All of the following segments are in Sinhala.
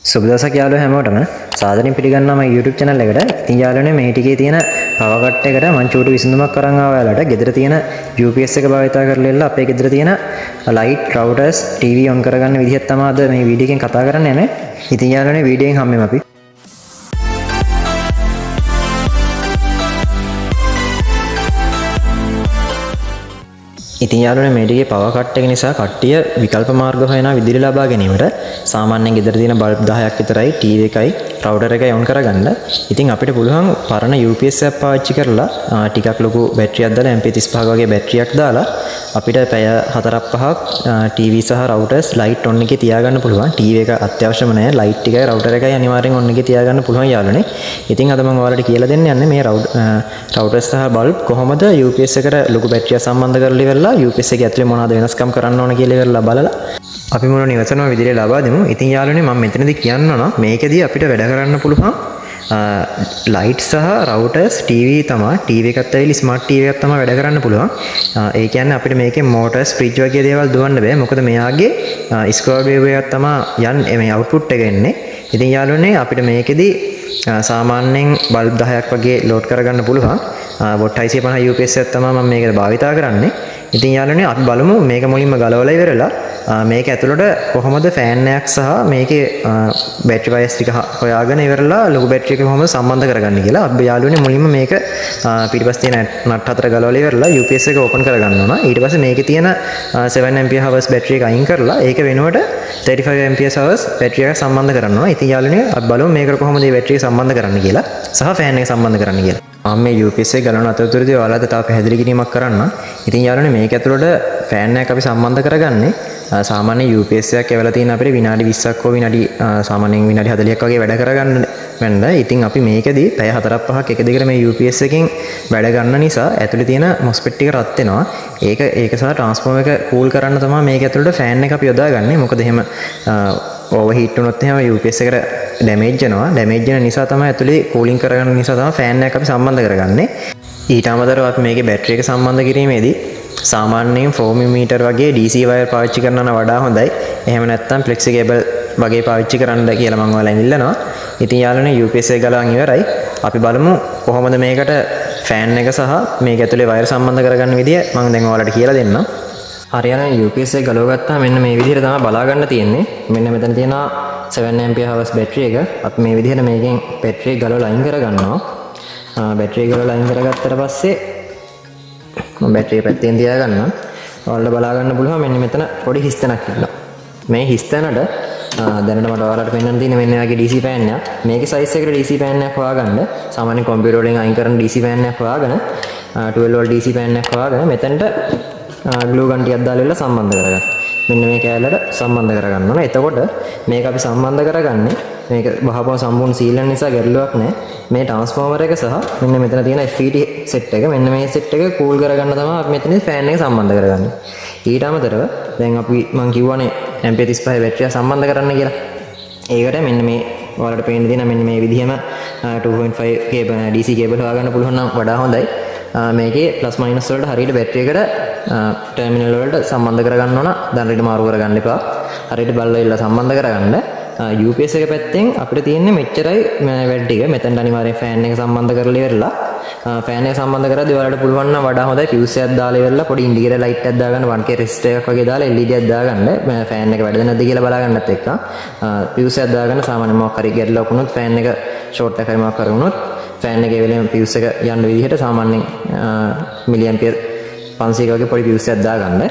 සුබ දවසක් යාළුවෝ හැමෝටම සාදරයෙන් පිළිගන්නවා මගේ YouTube channel එකට. ඉතින් යාළුවනේ මේ ටිකේ තියෙන power cut එකට මම චූටි විසඳුමක් අරන් ආවා යාළුවට. ගෙදර තියෙන UPS එක භාවිතා කරලා ඉල්ල අපේ ගෙදර තියෙන light routers TV on කරගන්න විදිහක් තමයි අද මේ වීඩියෝ එකෙන් කතා කරන්න යන්නේ. ඉතින් යාළුවනේ වීඩියෝ එකෙන් හැමෙම අපි ඉතින් යාළුවනේ මේ ටිකේ power cut එක නිසා කට්ටිය විකල්ප මාර්ග හොයනවා විදුලිය ලබා ගැනීමට. සාමාන්‍යයෙන් ගෙදර තියෙන බල්බ් 10ක් විතරයි TV එකයි router එකයි on කරගන්න. ඉතින් අපිට පුළුවන් පරණ UPS එකක් පාවිච්චි කරලා ටිකක් ලොකු බැටරියක් දාලා MP35 වගේ බැටරියක් දාලා අපිට පැය 4-5ක් TV සහ routers light on එකේ තියාගන්න පුළුවන්. TV එක අත්‍යවශ්‍යම නැහැ. light එකයි router එකයි අනිවාර්යෙන් on එකේ තියාගන්න පුළුවන් යාළුවනේ. ඉතින් අද මම ඔයාලට කියලා දෙන්න යන්නේ මේ routers සහ bulb කොහොමද UPS එකට ලොකු බැටරියක් සම්බන්ධ කරලා ඉවරලා UPS එකේ ඇතුලේ මොනවද වෙනස්කම් කරන්න ඕන කියලා ඉවරලා බලලා අපි මොන නිවසනම විදිහට ලබා දෙමු. ඉතින් යාළුවනේ මම මෙතනදී කියන්න ඕන මේකෙදී අපිට වැඩ කරන්න පුළුවන් light සහ routers TV තමයි. TV එකත් ඇවිල්ලා smart TV එකක් තමයි වැඩ කරන්න පුළුවන්. ඒ කියන්නේ අපිට මේකේ motors fridge වගේ දේවල් දුවන්න බෑ. මොකද මෙයාගේ square wave එකක් තමයි යන්නේ මේ output එක එන්නේ. ඉතින් යාළුවනේ අපිට මේකෙදී සාමාන්‍යයෙන් බල්බ් 10ක් වගේ ලෝඩ් කරගන්න පුළුවන්. watt 650 UPS එකක් තමයි මම මේකට භාවිතා කරන්නේ. ඉතින් යාළුවනේ අපි බලමු මේක මුලින්ම ගලවලා ඉවරලා මේක ඇතුළට කොහොමද ෆෑන් එකක් සහ මේකේ බැටරි වයර්ස් ටික හොයාගෙන ඉවරලා ලොකු බැටරි එක කොහොමද සම්බන්ධ කරගන්නේ කියලා. අපි යාළුවනේ මුලින්ම මේක පිටිපස්ස තියෙන නට් හතර ගලවලා ඉවරලා UPS එක ඕපන් කරගන්න ඕන. ඊට පස්සේ මේකේ තියෙන 7 ampere hours බැටරි එක අයින් කරලා ඒක වෙනුවට 35 ampere hours බැටරි එක සම්බන්ධ කරන්න ඕන. ඉතින් යාළුවනේ අපි බලමු මේකට කොහොමද මේ බැටරි එක සම්බන්ධ කරන්න කියලා සහ ෆෑන් එක සම්බන්ධ කරන්න කියලා. මම මේ UPS එක ගලවන අතරතුරදී ඔයාලට තව පැහැදිලි කිරීමක් කරන්න. ඉතින් යාළුවනේ මේක ඇතුළට ෆෑන් එකක් අපි සම්බන්ධ කරගන්නේ සාමාන්‍ය UPS එකක් එවලා තියෙන අපිට විනාඩි 20ක් හෝ විනාඩි සාමාන්‍යයෙන් විනාඩි 40ක් වගේ වැඩ කරගන්න වෙනද. ඉතින් අපි මේකදී පැය 4-5ක් එක දිගට මේ UPS එකෙන් වැඩ ගන්න නිසා ඇතුලේ තියෙන MOSFET ටික රත් වෙනවා. ඒක සහ ට්‍රාන්ස්ෆෝමර් එක කූල් කරන්න තමයි මේක ඇතුළට ෆෑන් එක අපි යොදාගන්නේ. මොකද එහෙම ඕවර්හීට් වුණොත් එහෙම UPS එකට ඩැමේජ් වෙනවා. ඩැමේජ් වෙන නිසා තමයි ඇතුලේ කූලින් කරගන්න නිසා තමයි ෆෑන් එකක් අපි සම්බන්ධ කරගන්නේ. ඊට අමතරව අපි මේකේ බැටරි එක සම්බන්ධ කිරීමේදී සාමාන්‍යයෙන් 4mm වගේ DC වයර් පාවිච්චි කරනවා වඩා හොඳයි. එහෙම නැත්නම් flexi cable වගේ පාවිච්චි කරන්න කියලා මම ඔයාලෙන් ඉල්ලනවා. ඉතින් යාළුවනේ UPS එක ගලවන් ඉවරයි. අපි බලමු කොහොමද මේකට ෆෑන් එක සහ මේක ඇතුලේ වයර් සම්බන්ධ කරගන්න විදිය මම දැන් ඔයාලට කියලා දෙන්නම්. හරියටම UPS එක ගලව ගත්තාම මෙන්න මේ විදිහට තමයි බලා ගන්න තියෙන්නේ. මෙන්න මෙතන තියෙනවා 7 ampere hours බැටරි එක. අපි මේ විදිහට මේකෙන් බැටරි එක ගලවලා අයින් කරගන්නවා. බැටරි එක ගලවලා අයින් කරගත්තට පස්සේ මම බැටරිය පැත්තෙන් තියාගන්නම්. ඔයාලට බලා ගන්න පුළුවන් මෙන්න මෙතන පොඩි හිස්තැනක් ඉන්නවා. මේ හිස්තැනට දැනට මට ඔයාලට පෙන්වන්න තියෙන්නේ මෙන්න වගේ DC fan එකක්. මේකේ size එකට DC fan එකක් හොයාගන්න. සාමාන්‍ය කම්පියුටර් වලින් අයින් කරන DC fan එකක් හොයාගෙන 12 volt DC fan එකක් හොයාගෙන මෙතනට ග්ලූ ගන් ටිකක් දාලා ඉල්ල සම්බන්ධ කරගන්න. මෙන්න මේ කෑල්ලට සම්බන්ධ කරගන්න ඕන. එතකොට මේක අපි සම්බන්ධ කරගන්නේ මේක බහපුව සම්පූර්ණ සීල් වෙන නිසා ගැටලුවක් නැහැ. මේ ට්‍රාන්ස්ෆෝමර් එක සහ මෙන්න මෙතන තියෙන FET සෙට් එක මෙන්න මේ සෙට් එක කූල් කරගන්න තමයි අපි මෙතනදී ෆෑන් එක සම්බන්ධ කරගන්නේ. ඊට අමතරව දැන් අපි මම කියවනේ MP35 බැටරිය සම්බන්ධ කරන්න කියලා. ඒකට මෙන්න මේ ඔයාලට පේන්න තියෙන මෙන්න මේ විදිහම 2.5 කේබල් DC කේබල් හොයාගන්න පුළුවන් නම් වඩා හොඳයි. මේකේ ප්ලස් මයිනස් වලට හරියට බැටරි එකට ටර්මිනල් වලට සම්බන්ධ කරගන්න ඕන. දැන් මාරු කරගන්න එපා. හරියට බලලා ඉල්ල සම්බන්ධ කරගන්න. UPS එක පැත්තෙන් අපිට තියෙන්නේ මෙච්චරයි වැඩ ටික. මෙතනට අනිවාර්යෙන් ෆෑන් එක සම්බන්ධ කරලා ඉවරලා ෆෑන් එක සම්බන්ධ කරද්දී ඔයාලට පුළුවන් නම් වඩා හොඳයි ෆියුස් එකක් දාලා ඉවරලා පොඩි ඉන්ඩිකේටර් ලයිට් එකක් දාගන්න 1K රෙසිස්ටර් එකක් වගේ දාලා LED එකක් දාගන්න. ෆෑන් එක වැඩද නැද්ද කියලා බලා ගන්නත් එක්ක ෆියුස් එකක් දාගන්න. සාමාන්‍ය මොකක් හරි ගැටලුවක් වුණොත් ෆෑන් එක ෂෝට් එකක් මොකක් හරි වුණොත් ෆෑන් එකේ වෙලෙම ෆියුස් එක යන්න විදිහට සාමාන්‍යයෙන් මිලි ඇම්පියර් 500ක වගේ පොඩි ෆියුස් එකක් දාගන්න.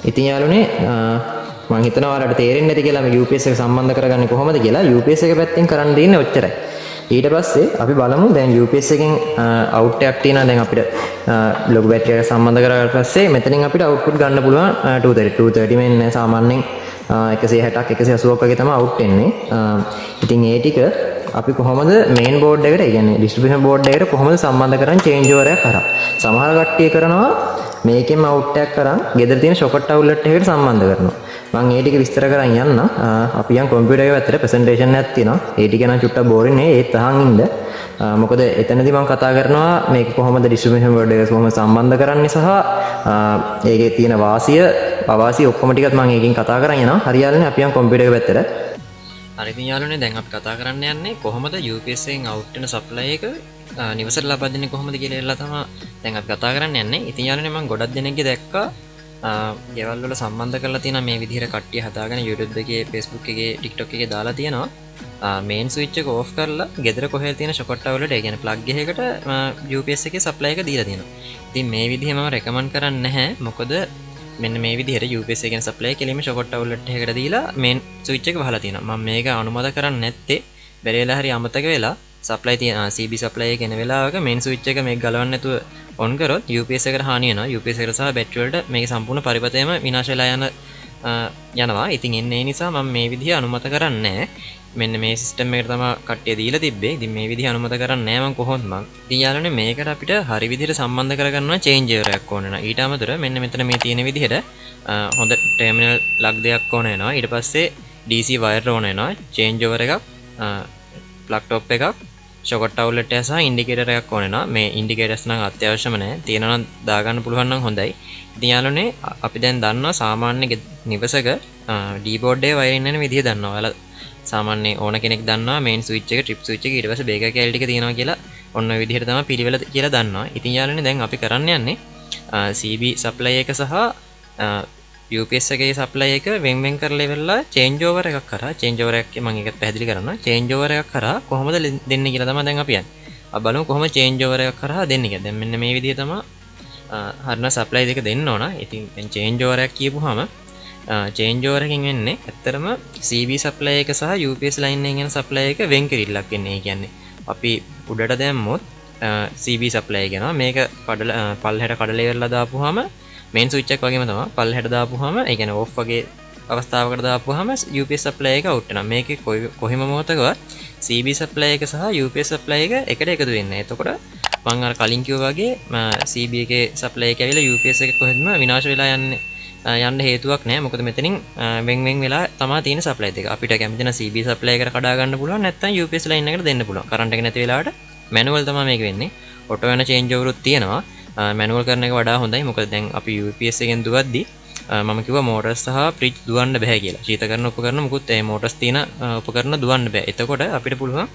ඉතින් යාළුවනේ මම හිතනවා ඔයාලට තේරෙන්නේ නැති කියලා මේ UPS එක සම්බන්ධ කරගන්නේ කොහොමද කියලා. UPS එක පැත්තෙන් කරන්න දෙන්නේ ඔච්චරයි. ඊට පස්සේ අපි බලමු දැන් UPS එකෙන් අවුට් එකක් තියෙනවා. දැන් අපිට ලොකු බැටරි එක සම්බන්ධ කරගත්ත පස්සේ මෙතනින් අපිට අවුට්පුට් ගන්න පුළුවන් 230 මෙන්න සාමාන්‍යයෙන් 160ක් 180ක් වගේ තමයි අවුට් එන්නේ. ඉතින් ඒ ටික අපි කොහොමද මේන් බෝඩ් එකට, ඒ කියන්නේ ඩිස්ට්‍රිබියුෂන් බෝඩ් එකට කොහොමද සම්බන්ධ කරන්නේ චේන්ජ් ඕවර් එකක් කරා. සමහර කට්ටිය කරනවා මේකෙන්ම අවුට් එකක් කරන් ගෙදර තියෙන සොකට් අවුට්ලට් එකකට සම්බන්ධ කරනවා. මම ඒ ටික විස්තර කරන් යන්න. අපි යන් කම්පියුටර් එකේ පැත්තට ප්‍රසන්ටේෂන් එකක් තියෙනවා. ඒ ටික නම් චුට්ටක් බෝරින් නේ. ඒත් අහන් ඉන්න. මොකද එතනදී මම කතා කරනවා මේක කොහොමද ඩිස්ට්‍රිබියුෂන් බෝඩ් එක කොහොමද සම්බන්ධ කරන්නේ සහ ඒකේ තියෙන වාසිය අවාසිය ඔක්කොම ටිකත් මම ඒකෙන් කතා කරන් යනවා. හරියන්නේ අපි යන් කම්පියුටර් එක පැත්තට. හරි ඉතින් යාළුවනේ දැන් අපි කතා කරන්න යන්නේ කොහොමද UPS එකෙන් අවුට් වෙන සප්ලයි එක නිවසට ලබා දෙන්නේ කොහොමද කියලා තමයි දැන් අපි කතා කරන්න යන්නේ. ඉතින් යාළුවනේ මම ගොඩක් දෙනෙක්ගේ දැක්කා ගෙවල් වල සම්බන්ධ කරලා තියෙන මේ විදිහට කට්ටිය හදාගෙන YouTube එකේ Facebook එකේ TikTok එකේ දාලා තියෙනවා. මේන් ස්විච් එක ඕෆ් කරලා ගෙදර කොහෙද තියෙන ෂොකට් අවුලට ඒ කියන්නේ ප්ලග් එකකට UPS එකේ සප්ලයි එක දීලා තියෙනවා. ඉතින් මේ විදිහ මම රෙකමන්ඩ් කරන්නේ නැහැ. මොකද මෙන්න මේ විදිහට UPS එකෙන් සප්ලයි කෙලින්ම ෂොකට් අවුලට් එකකට දීලා මේන් ස්විච් එක වහලා තියෙනවා. මම මේක අනුමත කරන්නේ නැත්තේ බැරි වෙලා හරි අමතක වෙලා සප්ලයි තියෙන CB සප්ලයි එක එන වෙලාවක මේන් ස්විච් එක මේක ගලවන්න නැතුව ඔන් කරොත් UPS එකට හානි වෙනවා. UPS එකට සහ බැටරි වලට මේක සම්පූර්ණ පරිපතයම විනාශ වෙලා යනවා. ඉතින් ඒ නිසා මම මේ විදිහ අනුමත කරන්නේ නැහැ. මෙන්න මේ සිස්ටම් එකට තමයි කට්ටිය දීලා තිබ්බේ. ඉතින් මේ විදිහ අනුමත කරන්නේ නැහැ මම කොහොමද මං. ඉතින් යාළුවනේ මේකට අපිට හරි විදිහට සම්බන්ධ කරගන්නවා චේන්ජ් එකක් ඕන වෙනවා. ඊට අමතරව මෙන්න මෙතන මේ තියෙන විදිහට හොඳ ටර්මිනල් ප්ලග් දෙකක් ඕන වෙනවා. ඊට පස්සේ DC වයර් ඕන වෙනවා. චේන්ජ් ඕවර් එකක්, ප්ලග් ටොප් එකක්, ෂොකට් අවුලට් එක සහ ඉන්ඩිකේටර් එකක් ඕන වෙනවා. මේ ඉන්ඩිකේටර්ස් නම් අත්‍යවශ්‍යම නැහැ. තියෙනවා නම් දාගන්න පුළුවන් නම් හොඳයි. ඉතින් යාළුවනේ අපි දැන් දන්නවා සාමාන්‍ය නිවසක ඩීබෝඩ් එකේ වයරින් යන විදිහ දන්නවා. ඔයාලා සාමාන්‍ය ඕන කෙනෙක් දන්නවා මේන් ස්විච් එක, ට්‍රිප් ස්විච් එක, ඊට පස්සේ බේකර් කැලි ටික තියෙනවා කියලා ඔන්න ඔය විදිහට තමයි පිළිවෙල කියලා දන්නවා. ඉතින් යාළුවනේ දැන් අපි කරන්න යන්නේ CB සප්ලයි එක සහ UPS එකේ සප්ලයි එක වෙන් කරලා ඉවරලා චේන්ජ් ඕවර් එකක් කරා. චේන්ජ් ඕවර් එකක් මම ඒකත් පැහැදිලි කරනවා. චේන්ජ් ඕවර් එකක් කරා කොහොමද දෙන්නේ කියලා තමයි දැන් අපි යන්නේ. අපි බලමු කොහොම චේන්ජ් ඕවර් එකක් කරා දෙන්නේ කියලා. දැන් මෙන්න මේ විදිහ තමයි හරින සප්ලයි දෙක දෙන්න ඕන. ඉතින් දැන් චේන්ජ් ඕවර් එකක් කියපුවාම චේන්ජ් ඕවර් එකකින් වෙන්නේ ඇත්තටම CB සප්ලයි එක සහ UPS ලයින් එකෙන් යන සප්ලයි එක වෙන් කිරිල්ලක් වෙන්නේ. ඒ කියන්නේ අපි උඩට දැම්මොත් CB සප්ලයි එක යනවා. මේක පල්ලෙහාට කඩලා ඉවරලා දාපුවාම මේන් ස්විච් එක වගේම තමයි පල්ලෙහාට දාපුවාම ඒ කියන්නේ ඕෆ් වගේ අවස්ථාවකට දාපුවාම UPS සප්ලයි එක අවුට් වෙනවා. මේකේ කොහිම මොහොතකවත් CB සප්ලයි එක සහ UPS සප්ලයි එක එකට එකතු වෙන්නේ නැහැ. එතකොට මම අර කලින් කිව්වා වගේ CB එකේ සප්ලයි එක ඇවිල්ලා UPS එක කොහෙත්ම විනාශ වෙලා යන්න හේතුවක් නැහැ. මොකද මෙතනින් වෙන් වෙලා තමයි තියෙන සප්ලයි දෙක. අපිට කැමති නම් CB සප්ලයි එකට කඩා ගන්න පුළුවන්. නැත්නම් UPS ලයින් එකට දෙන්න පුළුවන්. කරන්ට් එක නැති වෙලාවට මැනුවල් තමයි මේක වෙන්නේ. ඔටෝ වෙන චේන්ජ් ඕවරුත් තියෙනවා. මැනුවල් කරන එක වඩා හොඳයි. මොකද දැන් අපි UPS එකෙන් දුවද්දි මම කිව්වා මෝටර්ස් සහ ෆ්‍රිජ් දුවන්න බෑ කියලා. ශීතකරණ උපකරණ මුකුත් ඒ මෝටර්ස් තියෙන උපකරණ දුවන්න බෑ. එතකොට අපිට පුළුවන්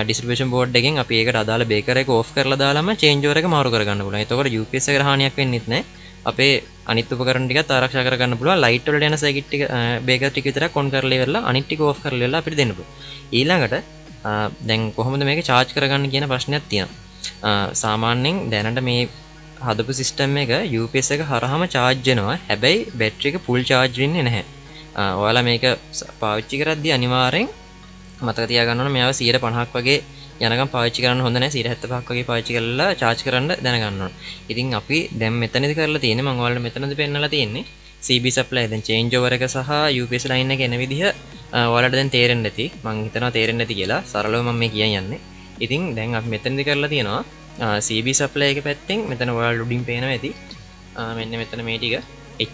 ඩිස්ට්‍රිබියුෂන් බෝඩ් එකෙන් අපි ඒකට අදාළ බේකර් එක ඕෆ් කරලා දාලාම චේන්ජ් ඕවර් එක මාරු කරගන්න පුළුවන්. එතකොට UPS එකට හානියක් වෙන්නෙත් නැහැ. අපේ අනිත් උපකරණ ටිකත් ආරක්ෂා කරගන්න පුළුවන්. ලයිට් වලට යන සර්කිට් ටික බේකර් ටික විතරක් ඔන් කරලා ඉවරලා අනිත් ටික ඕෆ් කරලා ඉවරලා අපිට දෙන්න පුළුවන්. ඊළඟට දැන් කොහොමද මේක charge කරගන්න කියන ප්‍රශ්නයක් තියෙනවා. සාමාන්‍යයෙන් දැනට මේ හදපු සිස්ටම් එක UPS එක හරහාම charge වෙනවා. හැබැයි බැටරි එක full charge වෙන්නේ නැහැ. ඔයාලා මේක පාවිච්චි කරද්දී අනිවාර්යෙන් මතක තියාගන්න ඕනේ මේවා 150ක් වගේ යනකම් පාවිච්චි කරන්න හොඳ නැහැ. 175ක් වගේ පාවිච්චි කරලා charge කරන්න දැනගන්න ඕනේ. ඉතින් අපි දැන් මෙතනදී කරලා තියෙන්නේ මම ඔයාලට මෙතනදී පෙන්නලා තියෙන්නේ CB supply දැන් change over එක සහ UPS line එක එන විදිහ ඔයාලට දැන් තේරෙන්න ඇති. මම හිතනවා තේරෙන්න ඇති කියලා. සරලව මම මේ කියන්නේ. ඉතින් දැන් අපි මෙතනදී කරලා තියෙනවා CB supply එක පැත්තෙන් මෙතන ඔයාලට උඩින් පේනවා ඇති. මෙන්න මෙතන මේ ටික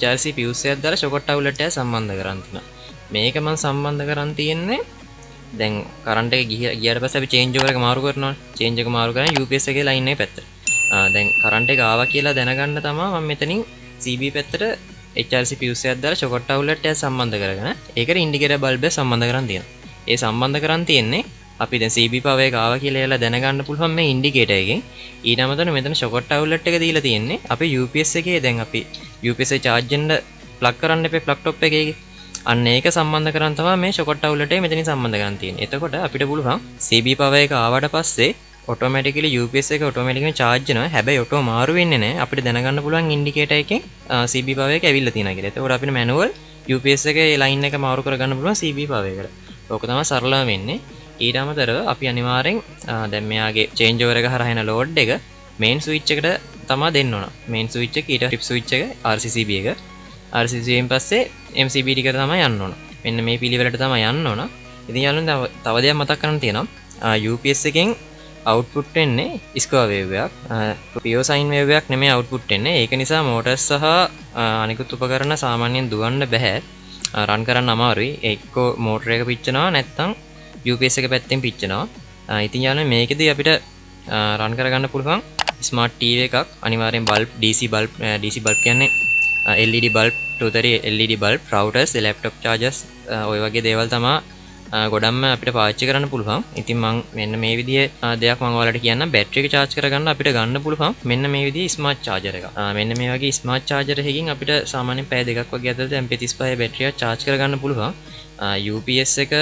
HRC fuse එකක් දාලා shock outlet එක සම්බන්ධ කරන් තියෙනවා. මේක මම සම්බන්ධ කරන් තියෙන්නේ දැන් කරන්ට් එක ගියාට පස්සේ අපි චේන්ජ් ඕවර් එක මාරු කරනවා. චේන්ජ් එක මාරු කරන UPS එකේ ලයින් එකේ පැත්තට. දැන් කරන්ට් එක ආවා කියලා දැනගන්න තමයි මම මෙතනින් CB පැත්තට HRC fuse එකක් දාලා shock outlet එක සම්බන්ධ කරගෙන ඒකට ඉන්ඩිකේටර් බල්බ් එක සම්බන්ධ කරන් තියෙනවා. ඒ සම්බන්ධ කරන් තියෙන්නේ අපි දැන් CB power එක ආවා කියලා එලා දැනගන්න පුළුවන් මේ ඉන්ඩිකේටර් එකෙන්. ඊට අමතරව මෙතන shock outlet එක දීලා තියෙන්නේ අපි UPS එකේ දැන් අපි UPS එක charge වෙන්න plug කරන්න එපේ plug top එකේ. අන්න ඒක සම්බන්ධ කරන් තමයි මේ shock outlet එක මෙතනින් සම්බන්ධ කරන් තියෙන්නේ. එතකොට අපිට පුළුවන් CB power එක ආවට පස්සේ automatically UPS එක automatically charge වෙනවා. හැබැයි auto මාරු වෙන්නේ නැහැ. අපිට දැනගන්න පුළුවන් ඉන්ඩිකේටර් එකෙන් CB power එක ඇවිල්ලා තියෙනවා කියලා. එතකොට අපිට manual UPS එකේ line එක මාරු කරගන්න පුළුවන් CB power එකට. ඕක තමයි සරලව වෙන්නේ. ඊට අමතරව අපි අනිවාර්යෙන් දැන් මෙයාගේ change over එක හරහා එන load එක main switch එකට තමයි දෙන්න ඕන. main switch එක ඊට trip switch එක RCCB එක. RCCB එකෙන් පස්සේ MCB ටිකට තමයි යන්න ඕන. මෙන්න මේ පිළිවෙලට තමයි යන්න ඕන. ඉතින් යාළුවනේ තව දෙයක් මතක් කරන්න තියෙනවා. UPS එකෙන් output වෙන්නේ square wave එකක්. pure sine wave එකක් නෙමෙයි output වෙන්නේ. ඒක නිසා motors සහ අනිකුත් උපකරණ සාමාන්‍යයෙන් දුවන්න බෑ. run කරන්න අමාරුයි. එක්කෝ motor එක පිච්චෙනවා නැත්නම් UPS එක පැත්තෙන් පිච්චෙනවා. ඉතින් යාළුවනේ මේකෙදී අපිට run කරගන්න පුළුවන් smart TV එකක්. අනිවාර්යෙන් bulb DC bulb කියන්නේ LED bulb 230 LED bulb routers laptop chargers ඔය වගේ දේවල් තමයි ගොඩක්ම අපිට පාවිච්චි කරන්න පුළුවන්. ඉතින් මම මෙන්න මේ විදිහේ දෙයක් මම ඔයාලට කියන්නම්. බැටරි එක charge කරගන්න අපිට ගන්න පුළුවන් මෙන්න මේ විදිහේ ස්මාර්ට් charger එකක්. මෙන්න මේ වගේ ස්මාර්ට් charger එකකින් අපිට සාමාන්‍යයෙන් පැය දෙකක් වගේ ඇතුළත MP35 බැටරියක් charge කරගන්න පුළුවන්. UPS එක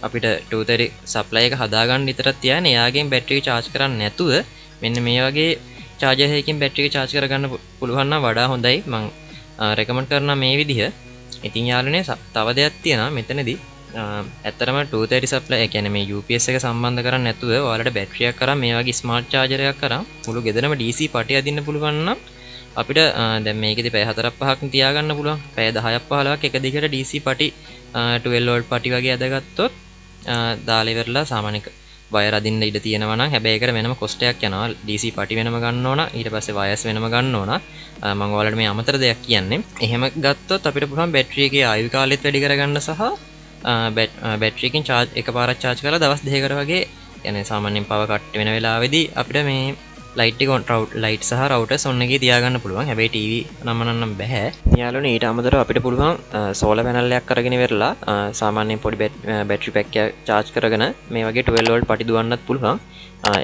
අපිට 230 supply එක හදාගන්න විතරක් තියාගෙන එයාගෙන් බැටරි එක charge කරන්න නැතුව මෙන්න මේ වගේ charger එකකින් බැටරි එක charge කරගන්න පුළුවන් නම් වඩා හොඳයි. මම recommend කරනවා මේ විදිහ. ඉතින් යාළුවනේ තව දෙයක් තියෙනවා මෙතනදී. ඇත්තටම 230 supply ඒ කියන්නේ මේ UPS එක සම්බන්ධ කරන්නේ නැතුව ඔයාලට බැටරියක් කරා මේ වගේ ස්මාර්ට් charger එකක් කරා මුළු ගෙදරම DC පටි අදින්න පුළුවන් නම් අපිට දැන් මේකෙදි පැය 4ක් 5ක් තියාගන්න පුළුවන්. පැය 10ක් 15ක් එක දිගට DC පටි 12 volt පටි වගේ අදගත්තොත් දාලා ඉවරලා සාමාන්‍ය වයර් අදින්න ඉඩ තියෙනවා නම් හැබැයි ඒකට වෙනම කොස්ට් එකක් යනවා. DC පටි වෙනම ගන්න ඕන. ඊට පස්සේ වයර්ස් වෙනම ගන්න ඕන. මම ඔයාලට මේ අමතර දෙයක් කියන්නේ. එහෙම ගත්තොත් අපිට පුළුවන් බැටරි එකේ ආයු කාලෙත් වැඩි කරගන්න සහ බැටරි එකෙන් charge එකපාරක් charge කරලා දවස් දෙකකට වගේ يعني සාමාන්‍යයෙන් power cut වෙන වෙලාවෙදී අපිට මේ ලයිට් එක ලයිට් සහ රවුටර්ස් ඔන්න එකේ තියාගන්න පුළුවන්. හැබැයි TV නම්මනම් බෑ. යාළුවනේ ඊට අමතරව අපිට පුළුවන් සෝලර් පැනල් එකක් අරගෙන ඉවරලා සාමාන්‍යයෙන් පොඩි බැටරි පැක් එකක් charge කරගෙන මේ වගේ 12 volt පටි දුවන්නත් පුළුවන්.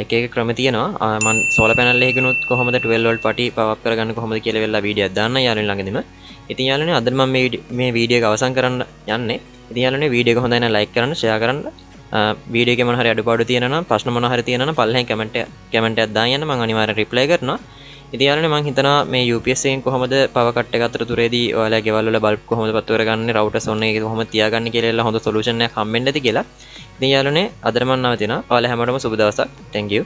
එක එක ක්‍රම තියෙනවා. මම සෝලර් පැනල් එකකිනුත් කොහොමද 12 volt පටි පවර් අප් කරගන්න කොහොමද කියලා වෙලා වීඩියෝයක් දාන්න යාළුවනේ ළඟදීම. ඉතින් යාළුවනේ අද මම මේ වීඩියෝ එක අවසන් කරන්න යන්නේ. ඉතින් යාළුවනේ වීඩියෝ එක හොඳයි නම් like කරන්න, share කරන්න. වීඩියෝ එකේ මොන හරි අඩුපාඩු තියෙනවා නම් ප්‍රශ්න මොන හරි තියෙනවා නම් පල්ලෙහෙන් කමෙන්ට් එකක් දාන්න මම අනිවාර්යෙන් රිප්ලයි කරනවා. ඉතින් යාළුවනේ මම හිතනවා මේ UPS එකෙන් කොහොමද පවර් කට් එක අතරතුරේදී ඔයාලා ගෙවල් වල බල්බ් කොහොමද පත්තු කරගන්නේ, රවුටර්ස් ඔන්න එකේ කොහොමද තියාගන්නේ කියලා හොඳ සොලියුෂන් එකක් හම්බෙන්න ඇති කියලා. ඉතින් යාළුවනේ අදට මම නවතිනවා. ඔයාලා හැමෝටම සුබ දවසක්. Thank you.